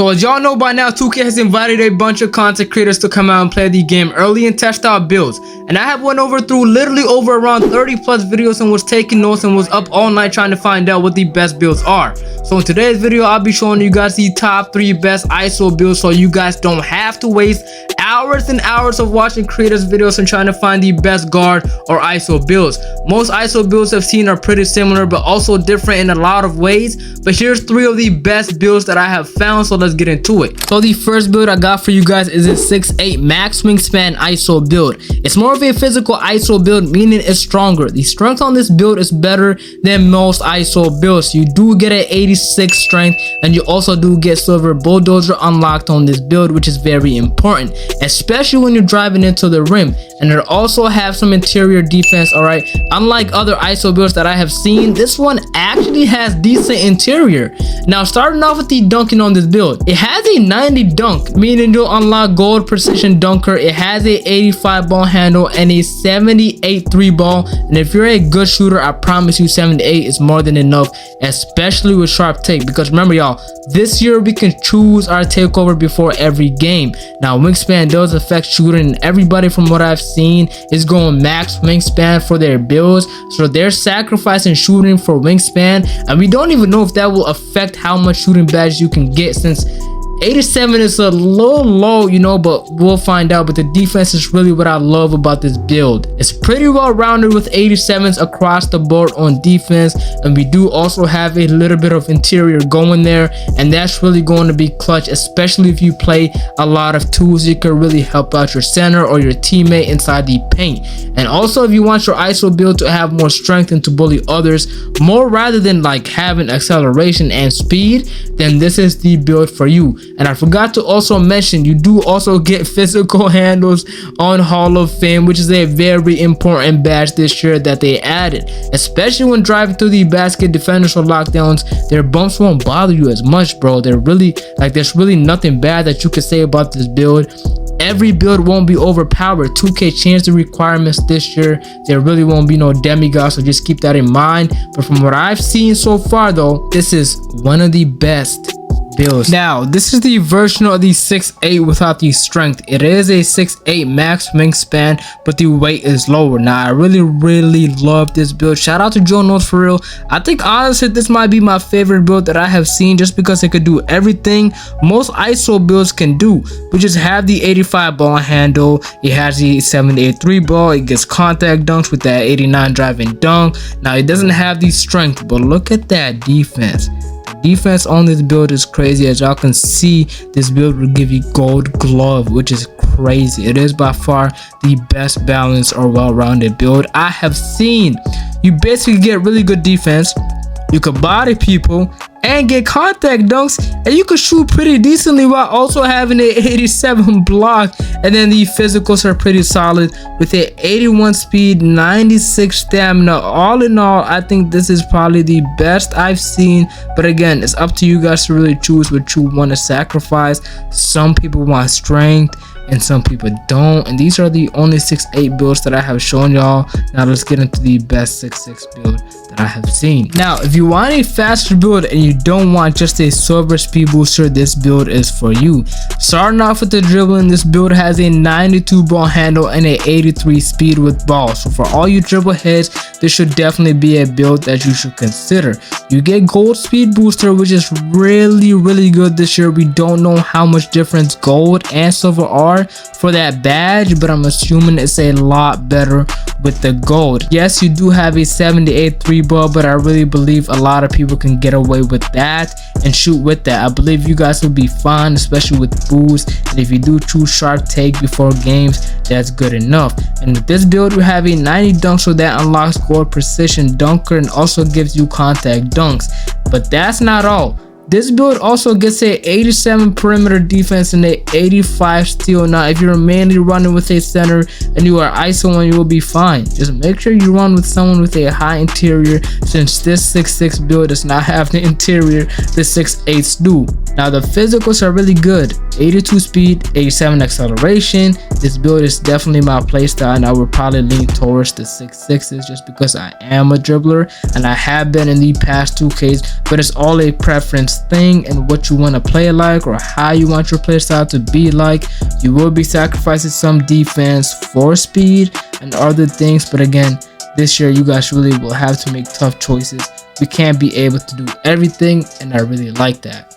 So as y'all know by now, 2K has invited a bunch of content creators to come out and play the game early and test out builds. And I have went through literally over around 30 plus videos and was taking notes and was up all night trying to find out what the best builds are. So in today's video, I'll be showing you guys the top 3 best ISO builds so you guys don't have to waste hours and hours of watching creators videos and trying to find the best guard or ISO builds. Most ISO builds I've seen are pretty similar but also different in a lot of ways. But here's 3 of the best builds that I have found, so let's get into it. So the first build I got for you guys is a 6'8 max wingspan ISO build. It's more of a physical ISO build, meaning it's stronger. The strength on this build is better than most ISO builds. You do get an 86 strength and you also do get silver bulldozer unlocked on this build, which is very important, especially when you're driving into the rim. And it also have some interior defense. All right, unlike other ISO builds that I have seen, this one actually has decent interior. Now starting off with the dunking on this build, it has a 90 dunk, meaning you'll unlock gold precision dunker. It has a 85 ball handle and a 78 3 ball, and if you're a good shooter, I promise you 78 is more than enough, especially with sharp take. Because remember y'all, this year we can choose our takeover before every game. Now wingspan does affect shooting, and everybody from what I've seen is going max wingspan for their builds, so they're sacrificing shooting for wingspan, and we don't even know if that will affect how much shooting badges you can get, since 87 is a little low, you know, but we'll find out. But the defense is really what I love about this build. It's pretty well rounded with 87s across the board on defense, and we do also have a little bit of interior going there, and that's really going to be clutch, especially if you play a lot of twos. You can really help out your center or your teammate inside the paint. And also if you want your ISO build to have more strength and to bully others more rather than like having acceleration and speed, then this is the build for you. And I forgot to also mention, you do also get physical handles on Hall of Fame, which is a very important badge this year that they added, especially when driving through the basket defenders or lockdowns. Their bumps won't bother you as much, bro. They're really like, there's really nothing bad that you could say about this build. Every build won't be overpowered. 2K changed the requirements this year. There really won't be no demigods, so just keep that in mind. But from what I've seen so far though, this is one of the best builds. Now this is the version of the 6'8 without the strength. It is a 6'8 max wingspan, but the weight is lower. Now I really love this build. Shout out to Joe Knows for real. I think honestly this might be my favorite build that I have seen, just because it could do everything most ISO builds can do. We just have the 85 ball handle, it has the 78 3 ball, it gets contact dunks with that 89 driving dunk. Now it doesn't have the strength, but look at that defense. Defense on this build is crazy. As y'all can see, this build will give you gold glove, which is crazy. It is by far the best balanced or well-rounded build I have seen. You basically get really good defense, you can body people and get contact dunks, and you can shoot pretty decently while also having an 87 block. And then the physicals are pretty solid with a 81 speed, 96 stamina. All in all, I think this is probably the best I've seen, but again, it's up to you guys to really choose what you want to sacrifice. Some people want strength and some people don't, and these are the only 6'8 builds that I have shown y'all. Now let's get into the best 6'6 build that I have seen. Now if you want a faster build and you don't want just a silver speed booster, this build is for you. Starting off with the dribbling, this build has a 92 ball handle and a 83 speed with ball. So for all you dribble heads, this should definitely be a build that you should consider. You get gold speed booster, which is really good this year. We don't know how much difference gold and silver are for that badge, but I'm assuming it's a lot better with the gold. Yes, you do have a 78 3 ball, but I really believe a lot of people can get away with that and shoot with that. I believe you guys will be fine, especially with boost, and if you do choose sharp take before games, that's good enough. And with this build, you have a 90 dunk, so that unlocks gold precision dunker and also gives you contact dunks. But that's not all. This build also gets a 87 perimeter defense and a 85 steal. Now if you're mainly running with a center and you are ISOing, you will be fine. Just make sure you run with someone with a high interior, since this 6'6 build does not have the interior the 6'8s do. Now the physicals are really good. 82 speed, 87 acceleration. This build is definitely my playstyle, and I would probably lean towards the 6'6s just because I am a dribbler and I have been in the past 2Ks, but it's all a preference thing and what you want to play like or how you want your playstyle to be like. You will be sacrificing some defense for speed and other things, but again, this year you guys really will have to make tough choices. We can't be able to do everything, and I really like that.